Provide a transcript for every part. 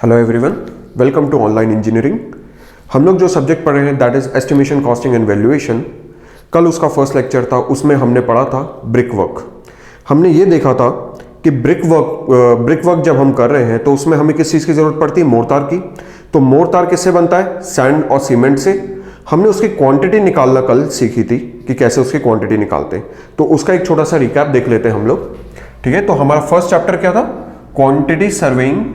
Hello everyone, welcome to online engineering. हम लोग जो सब्जेक्ट पढ़ रहे हैं that is estimation, costing and valuation. कल उसका फर्स्ट लेक्चर था, उसमें हमने पढ़ा था ब्रिक वर्क। हमने ये देखा था कि ब्रिक वर्क जब हम कर रहे हैं तो उसमें हमें किस चीज़ की ज़रूरत पड़ती है? मोर्टार की। तो मोर्टार किससे बनता है? सैंड और सीमेंट से। हमने उसकी क्वांटिटी निकालना कल सीखी थी कि कैसे उसकी क्वांटिटी निकालते हैं। तो उसका एक छोटा सा रिकैप देख लेते हैं हम लोग। ठीक है, तो हमारा फर्स्ट चैप्टर क्या था? Quantity surveying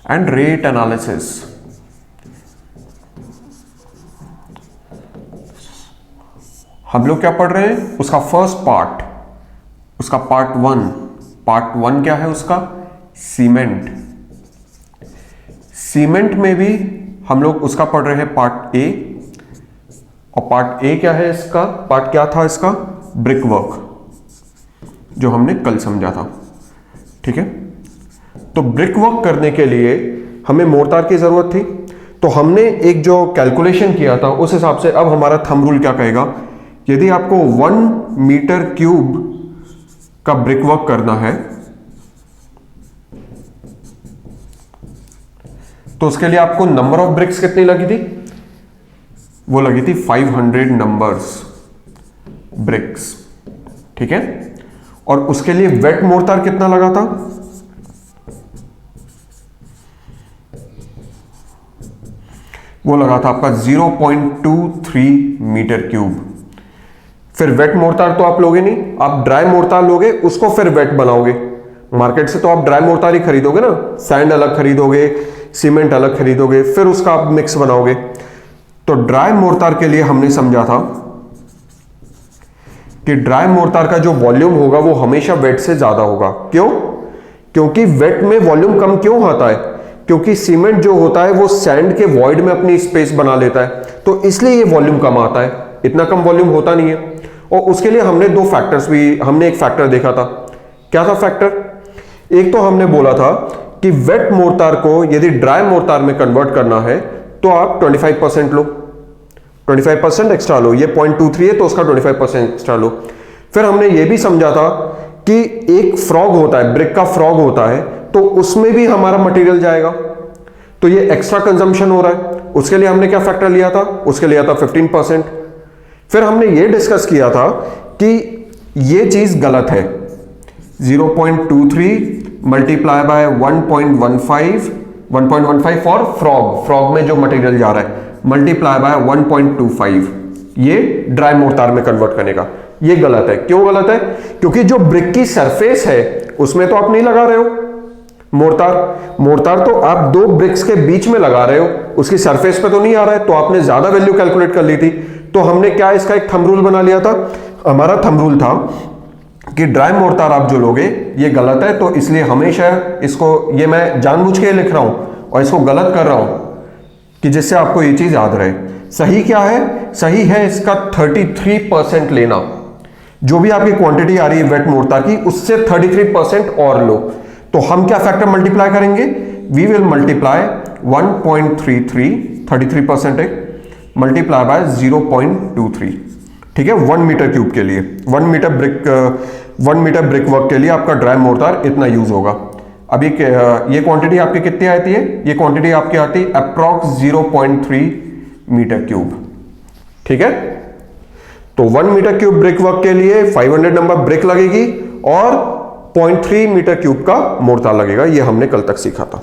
and rate analysis. हम लोग क्या पढ़ रहे हैं? उसका फर्स्ट पार्ट, उसका पार्ट वन क्या है उसका? सीमेंट। सीमेंट में भी हम लोग उसका पढ़ रहे हैं पार्ट ए। और पार्ट ए क्या है इसका? पार्ट क्या था इसका? ब्रिक वर्क, जो हमने कल समझा था। ठीक है, तो ब्रिक वर्क करने के लिए हमें मोर्टार की जरूरत थी। तो हमने एक जो कैलकुलेशन किया था उस हिसाब से अब हमारा थंब रूल क्या कहेगा? यदि आपको 1 मीटर क्यूब का ब्रिक वर्क करना है तो उसके लिए आपको नंबर ऑफ ब्रिक्स कितनी लगी थी? वो लगी थी 500 नंबर्स ब्रिक्स। ठीक है, और उसके लिए वेट मोर्टार कितना लगा था? वो लगा था आपका 0.23 मीटर क्यूब। फिर वेट मोर्टार तो आप लोगे नहीं, आप ड्राई मोर्टार लोगे, उसको फिर वेट बनाओगे। मार्केट से तो आप ड्राई मोर्टार ही खरीदोगे ना, सैंड अलग खरीदोगे, सीमेंट अलग खरीदोगे, फिर उसका आप मिक्स बनाओगे। तो ड्राई मोर्टार के लिए हमने समझा था कि ड्राई मोर्टार का जो वॉल्यूम होगा वो हमेशा वेट से ज्यादा होगा। क्यों? क्योंकि वेट में वॉल्यूम कम क्यों आता है? क्योंकि सीमेंट जो होता है वो सैंड के वॉइड में अपनी स्पेस बना लेता है, तो इसलिए ये वॉल्यूम कम आता है। इतना कम वॉल्यूम होता नहीं है। और उसके लिए हमने दो फैक्टर्स भी, हमने एक फैक्टर देखा था। क्या था फैक्टर? एक तो हमने बोला था कि वेट मोर्टार को यदि ड्राई मोर्टार में कन्वर्ट करना है तो आप 25% लो, 25% एक्स्ट्रा लो। ये 0.23 है तो उसका 25% एक्स्ट्रा लो। फिर हमने ये भी समझा था कि एक फ्रॉग होता है, ब्रिक का फ्रॉग होता है, तो उसमें भी हमारा मटेरियल जाएगा, तो ये एक्स्ट्रा कंजम्पशन हो रहा है। उसके लिए हमने क्या फैक्टर लिया था? उसके लिया था 15%। फिर हमने ये डिस्कस किया था कि ये चीज गलत है। 0.23 मल्टीप्लाई बाय 1.15 फॉर फ्रॉग में जो मटेरियल जा रहा है, मल्टीप्लाई बाय 1.25, ये ड्राई मोर्टार में कन्वर्ट करने का। ये गलत है। क्यों गलत है? क्योंकि जो ब्रिक की सरफेस है उसमें तो आप नहीं लगा रहे हो मोर्टार तो आप दो ब्रिक्स के बीच में लगा रहे हो, उसकी सरफेस पे तो नहीं आ रहा है, तो आपने ज्यादा वैल्यू कैलकुलेट कर ली थी। तो हमने क्या इसका एक थंब रूल बना लिया था। हमारा थंब रूल था कि ड्राई मोर्टार आप जो लोगे ये गलत है, तो इसलिए हमेशा इसको, ये मैं जानबूझ के लिख रहा हूं और इसको गलत कर रहा हूं कि जिससे आपको ये चीज याद रहे। सही क्या है? सही है इसका 33% लेना। जो भी आपकी क्वांटिटी आ रही है वेट मोर्टार की, उससे 33% और लो। तो हम क्या फैक्टर मल्टीप्लाई करेंगे? वी विल मल्टीप्लाई 1.33, 33% है, मल्टीप्लाई बाय 0.23। ठीक है, 1 मीटर क्यूब के लिए, 1 मीटर ब्रिक वर्क के लिए आपका ड्राई मोर्टार इतना यूज होगा। अभी ये क्वांटिटी आपकी कितनी आती है? ये क्वांटिटी आपकी आती है अप्रॉक्स 0.3 मीटर क्यूब। ठीक है, तो 1 मीटर क्यूब ब्रिक वर्क के लिए 500 नंबर ब्रिक लगेगी और 0.3 मीटर क्यूब का मोर्टार लगेगा। ये हमने कल तक सीखा था।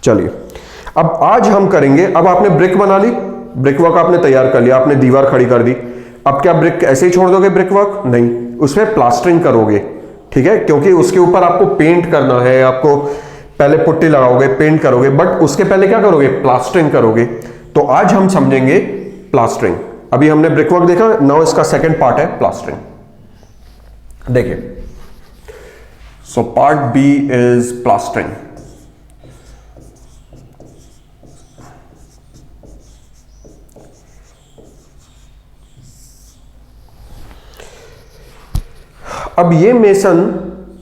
चलिए, अब आज हम करेंगे। अब आपने ब्रिक बना ली, ब्रिक वर्क आपने तैयार कर लिया, आपने दीवार खड़ी कर दी। अब क्या ब्रिक ऐसे ही छोड़ दोगे? ब्रिक वर्क नहीं, उसमें प्लास्टरिंग करोगे। ठीक है, क्योंकि उसके ऊपर आपको पेंट करना है। आपको पहले पुट्टी लगाओगे, पेंट करोगे, बट उसके पहले क्या करोगे? प्लास्टरिंग करोगे। तो आज हम समझेंगे प्लास्टरिंग। अभी हमने ब्रिक वर्क देखा, नाउ इसका सेकंड पार्ट है प्लास्टरिंग। देखिए, so part B is plastering. अब ये मेसन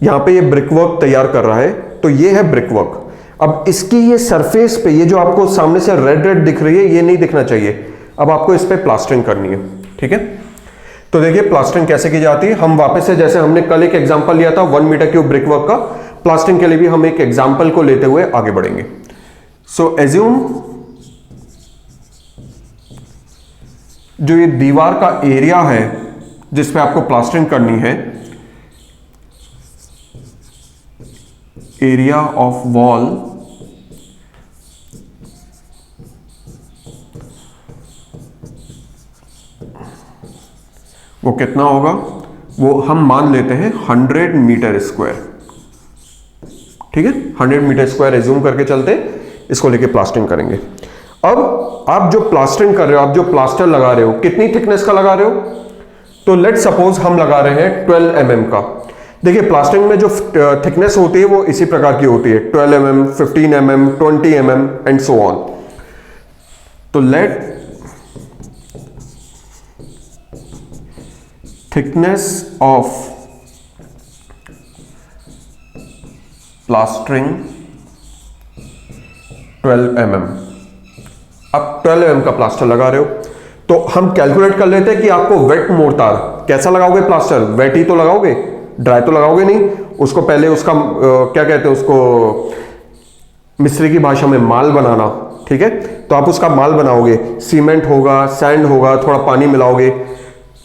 यहां पे ये ब्रिक वर्क तैयार कर रहा है, तो ये है ब्रिक वर्क। अब इसकी ये सरफेस पे, ये जो आपको सामने से रेड रेड दिख रही है, ये नहीं दिखना चाहिए। अब आपको इस पे प्लास्टरिंग करनी है। ठीक है। तो देखिए प्लास्टरिंग कैसे की जाती है। हम वापस से, जैसे हमने कल एक एग्जांपल लिया था 1 मीटर क्यूब ब्रिक वर्क का, प्लास्टरिंग के लिए भी हम एक एग्जांपल को लेते हुए आगे बढ़ेंगे। सो एज्यूम जो ये दीवार का एरिया है जिस पे आपको प्लास्टरिंग करनी है, एरिया ऑफ वॉल वो कितना होगा, वो हम मान लेते हैं 100 मीटर स्क्वायर। ठीक है, 100 मीटर स्क्वायर एज्यूम करके चलते हैं, इसको लेके प्लास्टरिंग करेंगे। अब आप जो प्लास्टरिंग कर रहे हो, आप जो प्लास्टर लगा रहे हो, कितनी थिकनेस का लगा रहे हो? तो लेट सपोज हम लगा रहे हैं 12 mm का। देखिए प्लास्टरिंग में जो थिकनेस होती है वो इसी प्रकार की होती है, 12 mm, 15 mm, 20 mm and so on. तो let thickness of plastering 12 mm। अब 12 mm का प्लास्टर लगा रहे हो तो हम कैलकुलेट कर लेते हैं कि आपको वेट मोर्टार कैसा लगाओगे प्लास्टर, वेट ही तो लगाओगे, ड्राई तो लगाओगे नहीं। उसको पहले उसका क्या कहते हैं, उसको मिस्त्री की भाषा में माल बनाना। ठीक है, तो आप उसका माल बनाओगे, सीमेंट होगा, सैंड होगा, थोड़ा पानी मिलाओगे,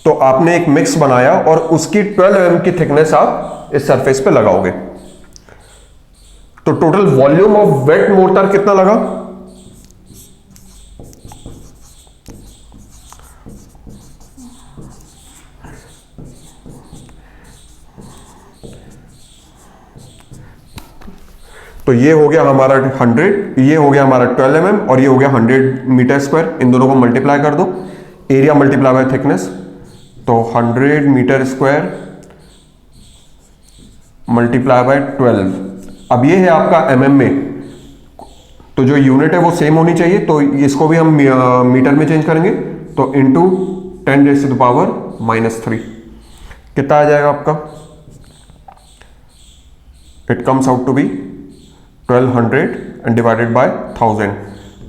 तो आपने एक मिक्स बनाया और उसकी 12 mm की थिकनेस आप इस सरफेस पे लगाओगे। तो total volume of wet mortar कितना लगा? तो ये हो गया हमारा 100, ये हो गया हमारा 12 mm और ये हो गया 100 मीटर स्क्वायर। इन दोनों को मल्टीप्लाई कर दो, एरिया मल्टीप्लाई बाय थिकनेस, तो 100 मीटर स्क्वायर मल्टीप्लाई बाय 12। अब ये है आपका mm में, तो जो यूनिट है वो सेम होनी चाहिए, तो इसको भी हम मीटर में चेंज करेंगे, तो इंटू 10⁻³ कितना आ जाएगा आपका? It comes out to be 1200 and divided by 1000,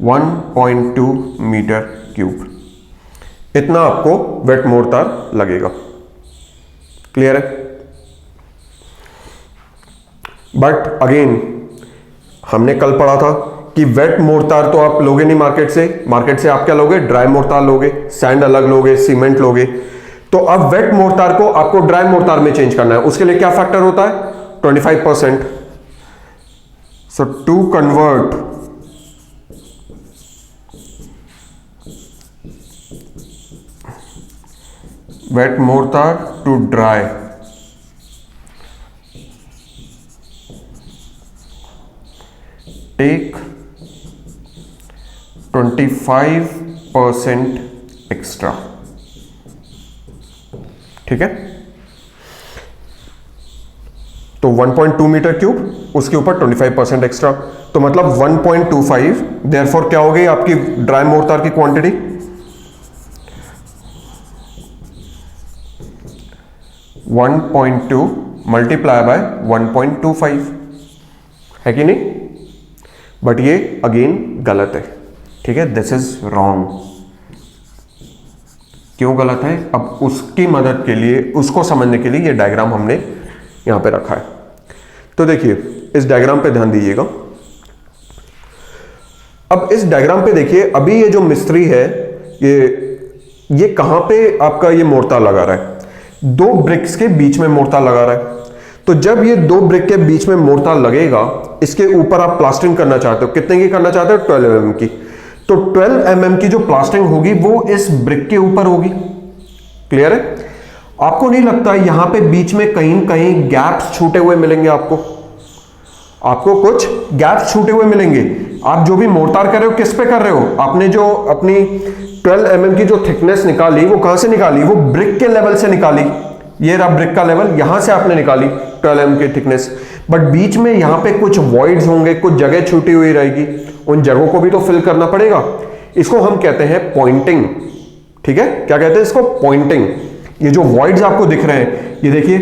1.2 metre cube. इतना आपको वेट मोर्टार लगेगा। क्लियर है? बट अगेन हमने कल पढ़ा था कि वेट मोर्टार तो आप लोगे नहीं मार्केट से आप क्या लोगे? ड्राई मोर्टार लोगे, सैंड अलग लोगे, सीमेंट लोगे। तो अब वेट मोर्टार को आपको ड्राई मोर्टार में चेंज करना है, उसके लिए क्या फैक्टर होता है? 25%। So to convert wet mortar to dry, take 25% extra। ठीक है, तो 1.2 मीटर क्यूब, उसके ऊपर 25% एक्स्ट्रा, तो मतलब 1.25। देयरफॉर क्या हो गई आपकी ड्राई मोर्टार की क्वांटिटी? 1.2 मल्टीप्लाई बाय 1.25 है कि नहीं? बट ये अगेन गलत है। ठीक है, दिस इज रॉन्ग। क्यों गलत है? अब उसकी मदद के लिए, उसको समझने के लिए ये डायग्राम हमने यहां पे रखा है। तो देखिए इस डायग्राम पे ध्यान दीजिएगा। अब इस डायग्राम पे देखिए, अभी ये जो मिस्त्री है ये कहां पे आपका ये मोर्टार लगा रहा है? 2 ब्रिक्स के बीच में मोर्टार लगा रहा है। तो जब ये 2 ब्रिक के बीच में मोर्टार लगेगा, इसके ऊपर आप प्लास्टरिंग करना चाहते हो, कितने की करना चाहते हो? 12 mm की। तो 12 mm की जो प्लास्टरिंग होगी वो इस ब्रिक के ऊपर होगी। क्लियर है? आपको नहीं लगता यहां पे बीच में कहीं कहीं गैप्स छूटे हुए मिलेंगे? आपको कुछ गैप्स छूटे हुए मिलेंगे। आप जो भी मोर्टार कर रहे हो किस पे कर रहे हो? आपने जो अपनी 12 mm की जो थिकनेस निकाली वो कहां से निकाली? वो ब्रिक के लेवल से निकाली। ये रहा ब्रिक का लेवल, यहां से आपने निकाली 12 mm की थिकनेस। बट बीच में यहां पे कुछ वॉइड्स होंगे, कुछ जगह छूटी हुई रहेगी, उन जगहों को भी तो फिल करना पड़ेगा। इसको हम कहते हैं पॉइंटिंग। ठीक है, क्या कहते हैं इसको? पॉइंटिंग। ये जो वॉइड्स आपको दिख रहे हैं, ये देखिए,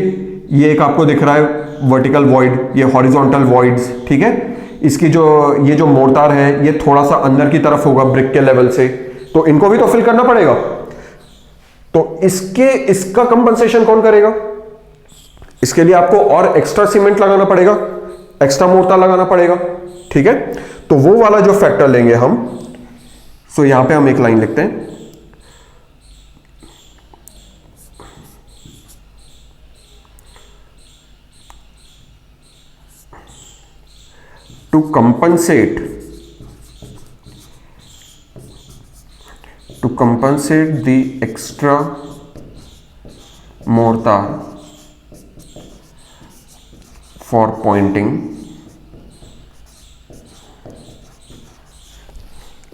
ये एक आपको दिख रहा है वर्टिकल वॉइड, ये हॉरिजॉन्टल वॉइड्स। ठीक है, इसकी ये जो मोर्टार है ये थोड़ा सा अंदर की तरफ होगा ब्रिक के लेवल से, तो इनको भी तो फिल करना पड़ेगा। तो इसका कंपनसेशन कौन करेगा? इसके लिए आपको और एक्स्ट्रा सीमेंट लगाना पड़ेगा, एक्स्ट्रा मोर्टार लगाना पड़ेगा, ठीक है। तो वो वाला जो फैक्टर लेंगे हम, सो यहां पे हम एक लाइन लिखते हैं, to compensate the extra mortar for pointing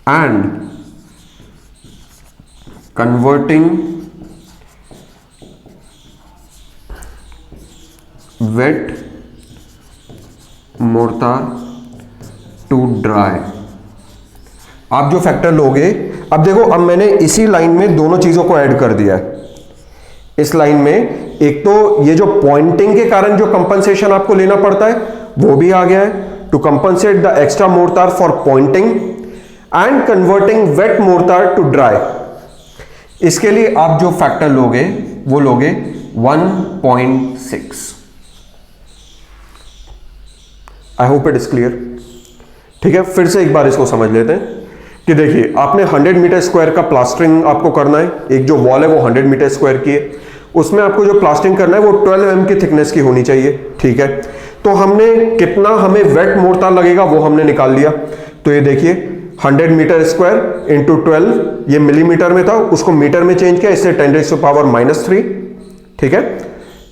and converting wet mortar to dry, आप जो फैक्टर लोगे, अब देखो, अब मैंने इसी लाइन में दोनों चीजों को ऐड कर दिया है। इस लाइन में एक तो ये जो पॉइंटिंग के कारण जो कंपनसेशन आपको लेना पड़ता है वो भी आ गया है, to compensate the extra mortar for pointing and converting wet mortar to dry. इसके लिए आप जो फैक्टर लोगे वो लोगे 1.6। I hope it is clear, ठीक है। फिर से एक बार इसको समझ लेते हैं कि देखिए, आपने 100 मीटर स्क्वायर का प्लास्टरिंग आपको करना है, एक जो वॉल है वो 100 मीटर स्क्वायर की है, उसमें आपको जो प्लास्टरिंग करना है वो 12 mm की थिकनेस की होनी चाहिए, ठीक है। तो हमने कितना हमें वेट मोर्टार लगेगा वो हमने निकाल लिया। तो ये देखिए 100 मीटर स्क्वायर इंटू 12, ये मिलीमीटर में था, उसको मीटर में चेंज किया, इससे 10⁻⁻3, ठीक है।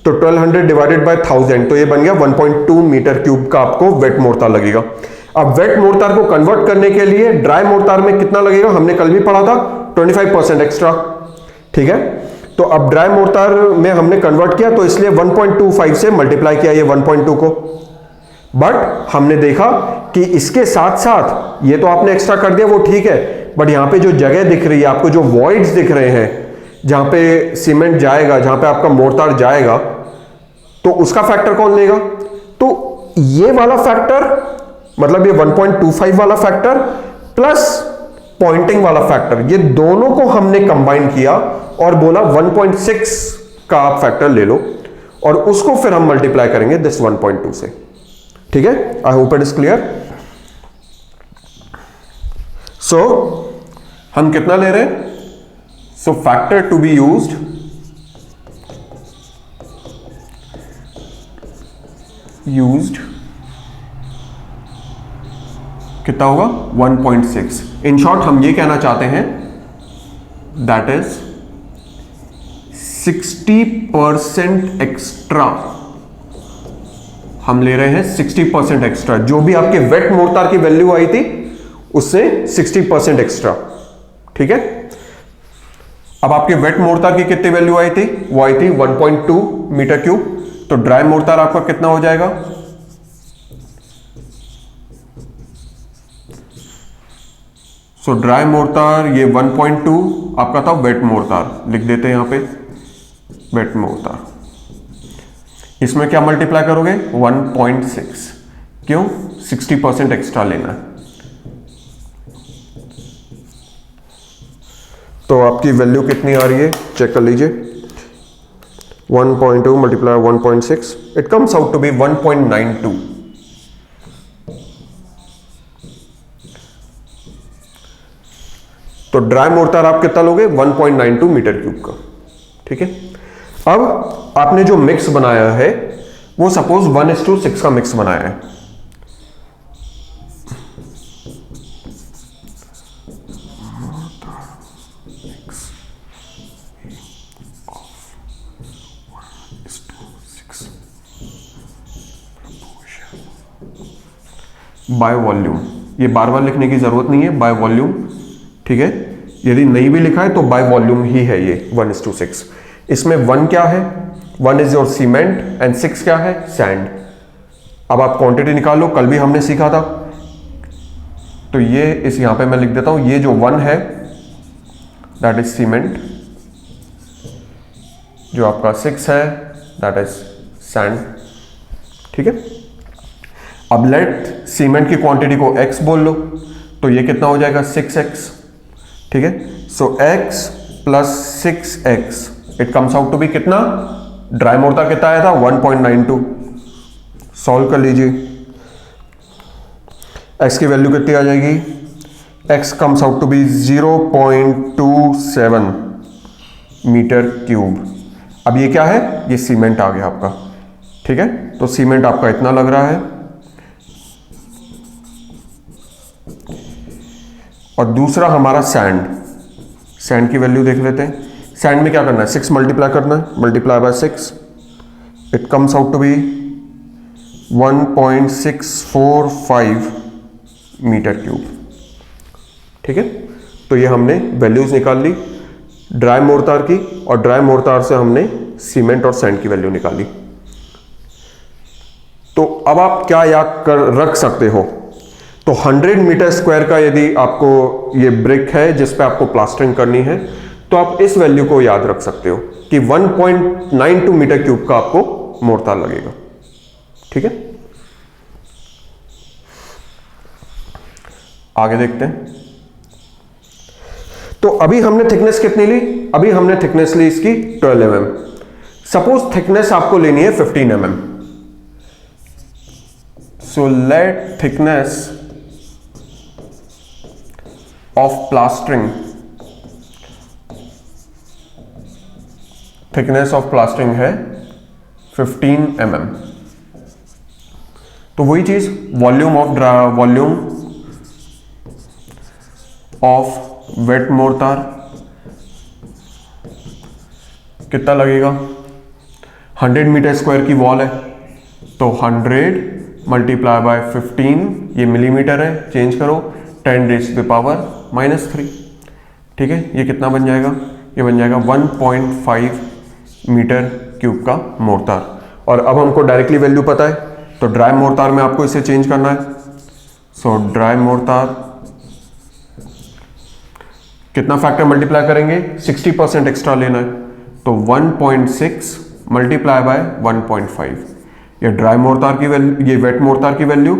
तो 1200 डिवाइडेड बाय 1000, तो ये बन गया 1.2 मीटर क्यूब का आपको वेट मोर्टार लगेगा। अब वेट मोर्टार को कन्वर्ट करने के लिए ड्राई मोर्टार में कितना लगेगा, हमने कल भी पढ़ा था 25% एक्स्ट्रा, ठीक है। तो अब ड्राई मोर्टार में हमने कन्वर्ट किया, तो इसलिए 1.25 से मल्टीप्लाई किया ये 1.2 को। बट हमने देखा कि इसके साथ साथ ये तो आपने एक्स्ट्रा कर दिया, वो ठीक है, बट यहां पे जो जगह दिख रही है आपको, जो वॉइड्स दिख रहे हैं जहां पे सीमेंट जाएगा, जहां पे आपका मोर्टार जाएगा, तो उसका फैक्टर कौन लेगा? तो ये वाला फैक्टर, मतलब ये 1.25 वाला फैक्टर प्लस पॉइंटिंग वाला फैक्टर, ये दोनों को हमने कंबाइन किया और बोला 1.6 का आप फैक्टर ले लो, और उसको फिर हम मल्टीप्लाई करेंगे दिस 1.2 से, ठीक है। I hope it is clear. So हम कितना ले रहे हैं? So factor to be used कितना होगा? 1.6। इन शॉर्ट हम ये कहना चाहते हैं दैट इज 60% एक्स्ट्रा हम ले रहे हैं, 60% एक्स्ट्रा, जो भी आपके वेट मोर्टार की वैल्यू आई थी उससे 60% एक्स्ट्रा, ठीक है। अब आपके वेट मोर्टार की कितनी वैल्यू आई थी? वो आई थी 1.2 मीटर क्यूब, तो ड्राई मोर्टार आपका कितना हो जाएगा? सो ड्राई मोर्टार ये 1.2 आपका था, वेट मोर्टार लिख देते हैं यहां पे, वेट मोर्टार, इसमें क्या मल्टीप्लाई करोगे? 1.6, क्यों? 60% एक्स्ट्रा लेना है। तो आपकी वैल्यू कितनी आ रही है चेक कर लीजिए, 1.2 multiply 1.6, it comes out to be 1.92। तो ड्राई मोर्टार आप कितना लोगे? 1.92 मीटर क्यूब का, ठीक है। अब आपने जो मिक्स बनाया है वो सपोज 1:6 का मिक्स बनाया है, बाय वॉल्यूम, ये बार बार लिखने की जरूरत नहीं है, बाय वॉल्यूम, ठीक है। यदि नहीं भी लिखा है तो बाय वॉल्यूम ही है ये 1:6। इसमें 1 क्या है? 1 इज योर सीमेंट एंड 6 क्या है? सैंड। अब आप क्वांटिटी निकालो, कल भी हमने सीखा था, तो ये इस यहां पे मैं लिख देता हूं, ये जो 1 है दैट इज सीमेंट, जो आपका 6 है दैट इज सैंड, ठीक है। अब लेट सीमेंट की क्वांटिटी को x बोल लो, तो ये कितना हो जाएगा? 6x, ठीक है। So x plus 6x, it comes out to be कितना? ड्राई मोर्टार कितना आया था? 1.92। सॉल्व कर लीजिए, x की वैल्यू कितनी आ जाएगी? x comes out to be 0.27 metre cube. अब ये क्या है? ये सीमेंट आ गया आपका, ठीक है। तो सीमेंट आपका इतना लग रहा है, और दूसरा हमारा सैंड। सैंड की वैल्यू देख लेते हैं। सैंड में क्या करना है? 6 मल्टीप्लाई करना है, multiply by 6, it comes out to be 1.645 metre cube, ठीक है। तो ये हमने वैल्यूज निकाल ली ड्राई मोर्टार की, और ड्राई मोर्टार से हमने सीमेंट और सैंड की वैल्यू निकाली। तो अब आप क्या याद कर रख सकते हो? तो 100 मीटर स्क्वायर का यदि आपको ये ब्रिक है जिस पे आपको प्लास्टरिंग करनी है, तो आप इस वैल्यू को याद रख सकते हो कि 1.92 मीटर क्यूब का आपको मोर्टार लगेगा, ठीक है। आगे देखते हैं। तो अभी हमने थिकनेस कितनी ली? अभी हमने थिकनेस ली इसकी 12 mm। सपोज थिकनेस आपको लेनी है 15 mm। So let thickness of plastering, thickness of plastering है 15 mm। तो वही चीज, वॉल्यूम ऑफ वेट मोर्टार कितना लगेगा? 100 मीटर स्क्वायर की वॉल है, तो 100 मल्टीप्लाई बाय 15, ये मिलीमीटर है, चेंज करो, 10⁻³ ठीक है। ये कितना बन जाएगा? ये बन जाएगा 1.5 मीटर क्यूब का मोर्टार। और अब हमको डायरेक्टली वैल्यू पता है, तो ड्राई मोर्टार में आपको इसे चेंज करना है। सो ड्राई मोर्टार कितना फैक्टर मल्टीप्लाई करेंगे? 60% एक्स्ट्रा लेना है, तो 1.6 मल्टीप्लाई बाय 1.5। ये ड्राई मोर्टार की वैल्यू, ये वेट मोर्टार की value,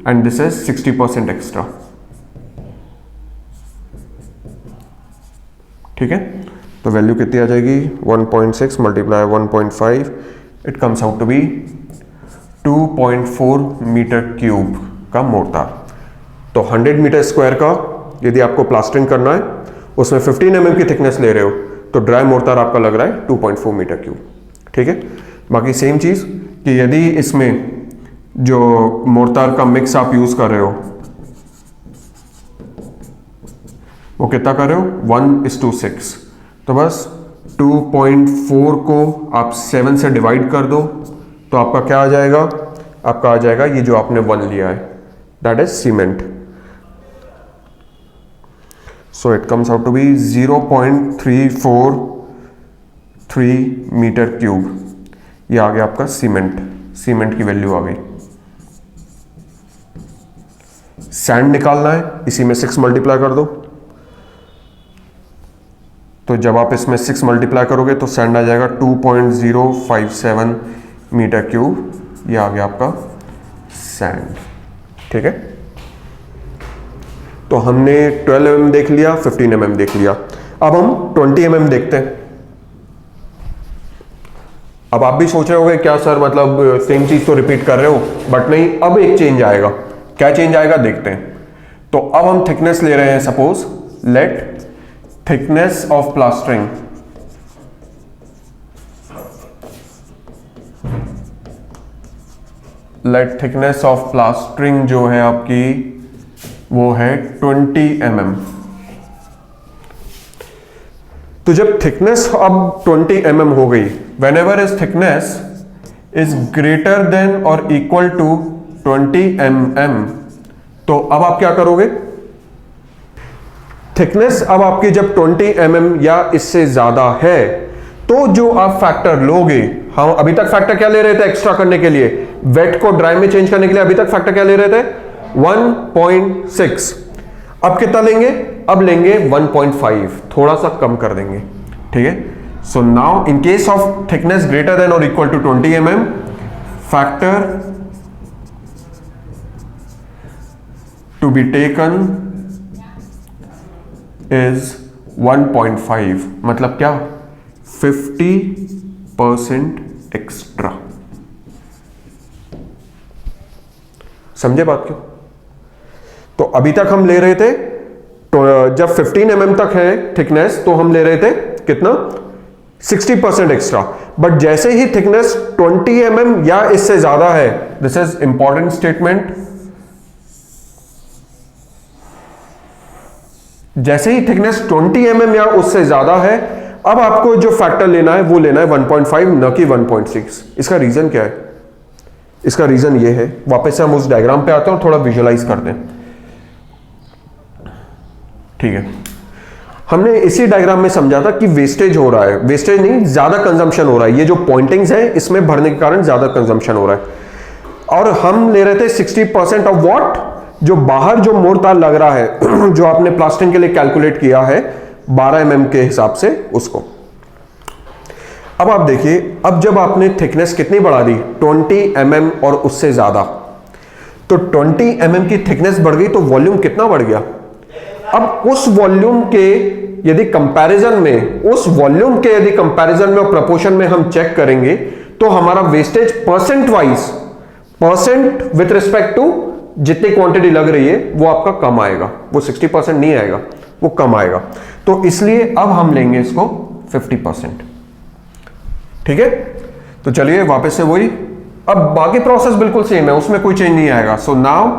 and this is 60% extra, ठीक है। तो वैल्यू कितनी आ जाएगी? 1.6 multiply 1.5, it comes out to be 2.4 metre cube का मोर्टार। तो 100 मीटर स्क्वायर का यदि आपको प्लास्टरिंग करना है, उसमें 15 mm की थिकनेस ले रहे हो, तो ड्राई मोर्टार आपका लग रहा है 2.4 मीटर क्यूब, ठीक है। बाकी सेम चीज कि यदि इसमें जो मोर्टार का मिक्स आप यूज कर रहे हो, वो कितना कर रहे हो? 1:6। तो बस 2.4 को आप 7 से डिवाइड कर दो, तो आपका क्या आ जाएगा? आपका आ जाएगा ये जो आपने 1 लिया है, that is cement. So it comes out to be 0.343 metre cube. ये आ गया आपका सीमेंट की वैल्यू आ गई। सैंड निकालना है, इसी में 6 मल्टीप्लाई कर दो, तो जब आप इसमें 6 मल्टीप्लाई करोगे तो सैंड आ जाएगा 2.057 मीटर क्यूब। ये आ गया आपका सैंड, ठीक है। तो हमने 12 mm देख लिया, 15 mm देख लिया। अब हम 20 mm देखते हैं। अब आप भी सोच रहे होंगे क्या सर, मतलब सेम चीज तो रिपीट कर रहे हो, बट नहीं, अब एक चेंज आएगा। क्या चेंज आएगा देखते हैं। तो अब हम थिकनेस ले रहे हैं, suppose let thickness of plastering जो है आपकी, वो है 20 mm। तो जब थिकनेस अब 20 mm हो गई, when ever is thickness is greater than और इक्वल टू 20 mm, तो अब आप क्या करोगे? थिकनेस अब आपकी जब 20 mm या इससे ज्यादा है, तो जो आप फैक्टर लोगे, हम अभी तक फैक्टर क्या ले रहे थे एक्स्ट्रा करने के लिए? वेट को ड्राई में चेंज करने के लिए अभी तक फैक्टर क्या ले रहे थे? 1.6। अब कितना लेंगे? अब लेंगे 1.5, थोड़ा सा कम कर देंगे, ठीक है। So now in case of thickness greater than और equal to 20 mm, factor to be taken is 1.5 मतलब क्या, 50% एक्स्ट्रा। समझे बात क्यों? तो अभी तक हम ले रहे थे, तो जब 15 mm तक है थिकनेस तो हम ले रहे थे कितना, 60% एक्स्ट्रा। बट जैसे ही थिकनेस 20 mm या इससे ज्यादा है, दिस इज इंपॉर्टेंट स्टेटमेंट, जैसे ही थिकनेस 20 mm या उससे ज्यादा है, अब आपको जो फैक्टर लेना है वो लेना है 1.5 न कि 1.6। इसका रीजन क्या है? इसका रीजन ये है, वापस से हम उस डायग्राम पे आते हैं और थोड़ा विजुअलाइज करते हैं। ठीक है, हमने इसी डायग्राम में समझा था कि वेस्टेज हो रहा है, वेस्टेज नहीं, ज्यादा कंजम्पशन हो रहा है। ये जो पॉइंटिंग्स हैं इसमें भरने के कारण ज्यादा कंजम्पशन हो रहा है। और हम ले रहे थे 60% ऑफ व्हाट, जो बाहर जो मोड़ तार लग रहा है जो आपने प्लास्टिंग के लिए कैलकुलेट किया है 12 mm के हिसाब से, उसको। अब आप देखिए, अब जब आपने थिकनेस कितनी बढ़ा दी, 20 mm और उससे ज्यादा, तो 20 mm की थिकनेस बढ़ गई तो वॉल्यूम कितना बढ़ गया। अब उस वॉल्यूम के यदि कंपैरिजन में, उस वॉल्यूम के यदि कंपैरिजन में और प्रोपोर्शन में हम चेक करेंगे तो हमारा wastage percent wise, percent with respect to जितनी क्वांटिटी लग रही है वो आपका कम आएगा, वो 60% नहीं आएगा, वो कम आएगा। तो इसलिए अब हम लेंगे इसको 50%। ठीक है, तो चलिए वापस से वही, अब बाकी प्रोसेस बिल्कुल सेम है, उसमें कोई चेंज नहीं आएगा। So now,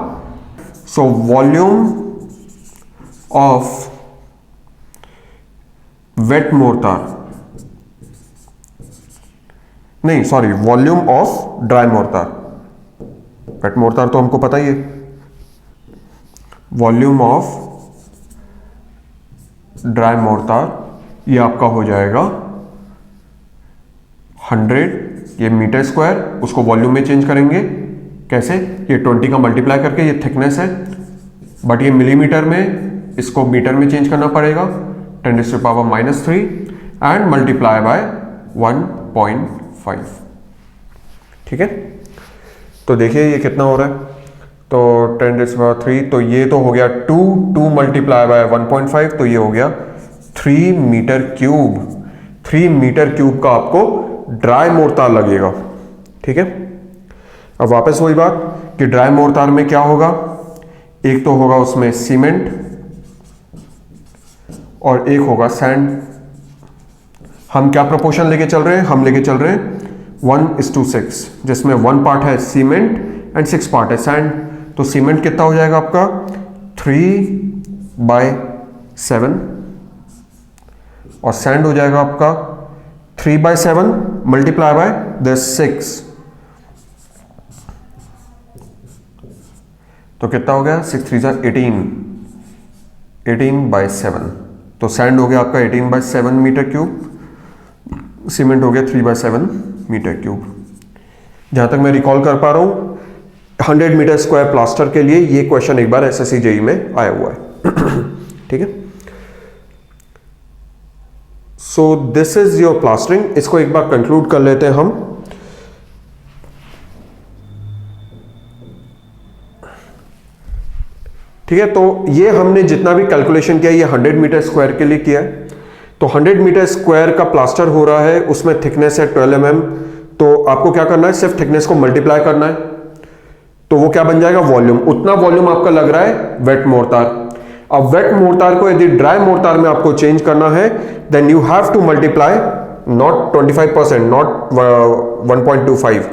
so volume of wet mortar, नहीं sorry, volume of dry mortar. Wet mortar तो हमको पता ही है, वॉल्यूम ऑफ ड्राई मोर्टार ये आपका हो जाएगा 100, ये मीटर स्क्वायर, उसको वॉल्यूम में चेंज करेंगे कैसे, ये 20 का मल्टीप्लाई करके, ये थिकनेस है, बट ये मिलीमीटर में, इसको मीटर में चेंज करना पड़ेगा, 10⁻³ एंड मल्टीप्लाई बाय 1.5। ठीक है, तो देखिए ये कितना हो रहा है, तो 10⁻³ तो ये तो हो गया 2 मल्टीप्लाई बाय 1.5, तो ये हो गया 3 मीटर क्यूब। 3 मीटर क्यूब का आपको ड्राई मोर्टार लगेगा। ठीक है, अब वापस वही बात कि ड्राई मोर्टार में क्या होगा, एक तो होगा उसमें सीमेंट और एक होगा सैंड। हम क्या प्रोपोर्शन लेके चल रहे हैं, हम लेके चल रहे हैं 1:6, जिसमें 1 पार्ट है सीमेंट एंड 6 पार्ट है सैंड। तो सीमेंट कितना हो जाएगा आपका 3/7 और सैंड हो जाएगा आपका 3/7 मल्टीप्लाई बाय द 6, तो कितना हो गया 6 3 18, 18/7। तो सैंड हो गया आपका 18/7 मीटर क्यूब, सीमेंट हो गया 3/7 मीटर क्यूब। जहां तक मैं रिकॉल कर पा रहा हूं 100 मीटर स्क्वायर प्लास्टर के लिए ये क्वेश्चन एक बार एसएससी जेईई में आया हुआ है। ठीक है, so this is your plastering. इसको एक बार कंक्लूड कर लेते हैं हम। ठीक है, तो ये हमने जितना भी कैलकुलेशन किया ये 100 मीटर स्क्वायर के लिए किया है। तो 100 मीटर स्क्वायर का प्लास्टर हो रहा है, उसमें थिकनेस है 12 mm। तो आपको क्या करना है, सिर्फ थिकनेस को मल्टीप्लाई करना है, तो वो क्या बन जाएगा, वॉल्यूम। उतना वॉल्यूम आपका लग रहा है वेट मोर्टार। अब वेट मोर्टार को यदि ड्राई मोर्टार में आपको चेंज करना है, then you have to multiply not 25%, not 1.25,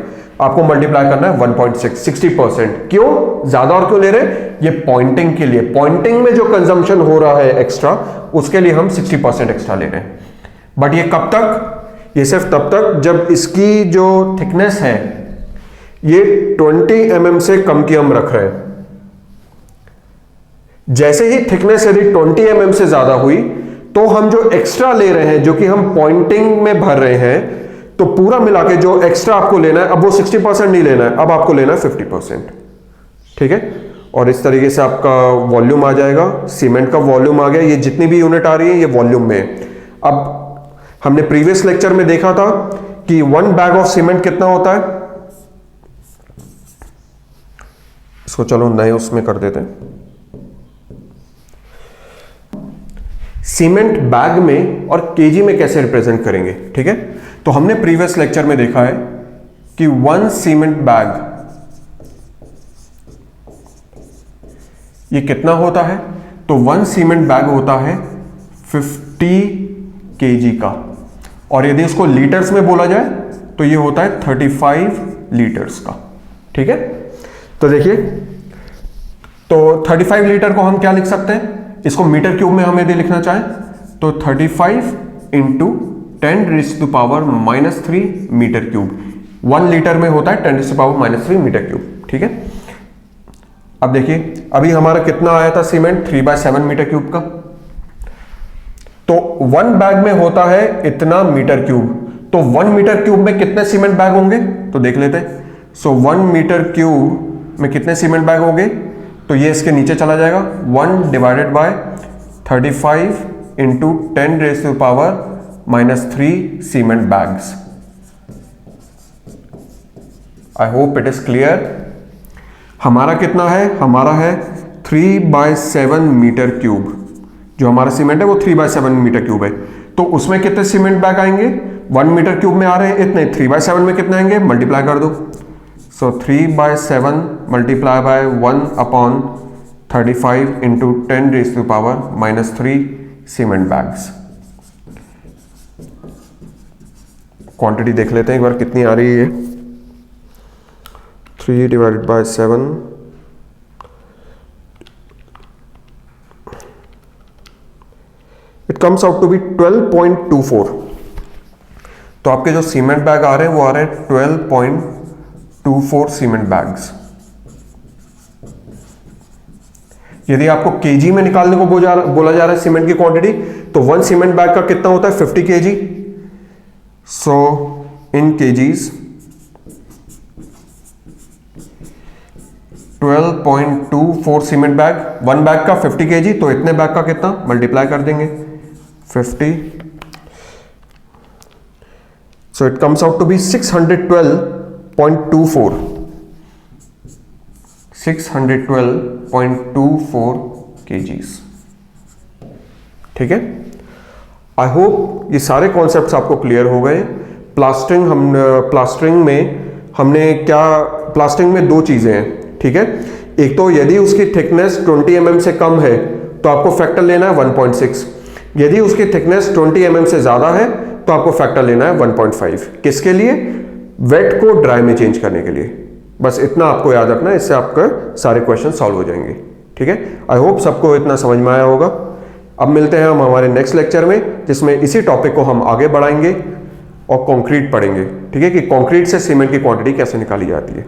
आपको मल्टीप्लाई करना है 1.6, 60%। क्यों ज्यादा और क्यों ले रहे हैं, ये पॉइंटिंग के लिए, पॉइंटिंग में जो कंजम्पशन हो रहा है एक्स्ट्रा, उसके लिए हम 60% एक्स्ट्रा ले रहे हैं। बट ये कब तक, ये सिर्फ तब तक जब इसकी जो थिकनेस है ये 20 mm से कम की हम रख रहे हैं। जैसे ही थिकनेस यदि 20 mm से ज्यादा हुई तो हम जो एक्स्ट्रा ले रहे हैं, जो कि हम पॉइंटिंग में भर रहे हैं, तो पूरा मिला के जो एक्स्ट्रा आपको लेना है, अब वो 60% नहीं लेना है, अब आपको लेना है 50%। ठीक है, और इस तरीके से आपका वॉल्यूम आ जाएगा, सीमेंट का वॉल्यूम आ गया। ये जितनी भी यूनिट आ रही है ये वॉल्यूम में। अब हमने प्रीवियस लेक्चर में देखा था कि 1 बैग ऑफ सीमेंट कितना होता है, इसको चलो नए उसमें कर देते हैं। सीमेंट बैग में और केजी में कैसे रिप्रेजेंट करेंगे, ठीक है। तो हमने प्रीवियस लेक्चर में देखा है कि 1 सीमेंट बैग ये कितना होता है, तो 1 सीमेंट बैग होता है 50 केजी का, और यदि इसको लीटर्स में बोला जाए तो ये होता है 35 लीटर्स का, ठीक है। तो देखिए, तो 35 लीटर को हम क्या लिख सकते हैं, इसको मीटर क्यूब में हम यदि लिखना चाहें तो 35 इंटू 10⁻³ मीटर क्यूब। 1 लीटर में होता है 10⁻³ मीटर क्यूब, ठीक है। अब देखिए, अभी हमारा कितना आया था सीमेंट, 3/7 मीटर क्यूब का। तो 1 बैग में होता है इतना मीटर क्यूब, तो 1 मीटर क्यूब में कितने सीमेंट बैग होंगे, तो देख लेते हैं। सो 1 मीटर क्यूब में कितने सीमेंट बैग होंगे, तो ये इसके नीचे चला जाएगा, 1 divided by 35 into 10⁻³ cement bags. I hope it is clear. हमारा कितना है, हमारा है 3/7 मीटर क्यूब। जो हमारा सीमेंट है वो 3/7 मीटर क्यूब है, तो उसमें कितने सीमेंट बैग आएंगे, 1 मीटर क्यूब में आ रहे हैं इतने, 3/7 में कितने आएंगे, मल्टीप्लाई कर दो। सो 3/7 multiply by 1/35 into 10⁻³ cement bags. Quantity देख लेते हैं एक बार कितनी आ रही है। 3 divided by 7, it comes out to be 12.24। तो आपके जो सीमेंट बैग आ रहे हैं वो आ रहे हैं 12.24 सीमेंट बैग्स। यदि आपको केजी में निकालने को बोला जा रहा है सीमेंट की क्वांटिटी, तो 1 सीमेंट बैग का कितना होता है, 50 केजी। सो इन केजीज 12.24 सीमेंट बैग, 1 बैग का 50 केजी, तो इतने बैग का कितना, मल्टीप्लाई कर देंगे 50। So it comes out to be 612.24 kgs, ठीक है। आई होप ये सारे कॉन्सेप्ट्स आपको क्लियर हो गए। प्लास्टरिंग में हमने क्या, प्लास्टरिंग में 2 चीजें हैं, ठीक है। एक तो यदि उसकी थिकनेस 20 mm से कम है तो आपको फैक्टर लेना है 1.6, यदि उसकी थिकनेस 20 mm से ज्यादा है तो आपको फैक्टर लेना है 1.5। किसके लिए, वेट को ड्राई में चेंज करने के लिए। बस इतना आपको याद रखना है, इससे आपका सारे क्वेश्चन सॉल्व हो जाएंगे, ठीक है। आई होप सबको इतना समझ में आया होगा। अब मिलते हैं हम हमारे नेक्स्ट लेक्चर में, जिसमें इसी टॉपिक को हम आगे बढ़ाएंगे और कंक्रीट पढ़ेंगे, ठीक है, कि कंक्रीट से सीमेंट की क्वांटिटी कैसे निकाली जाती है।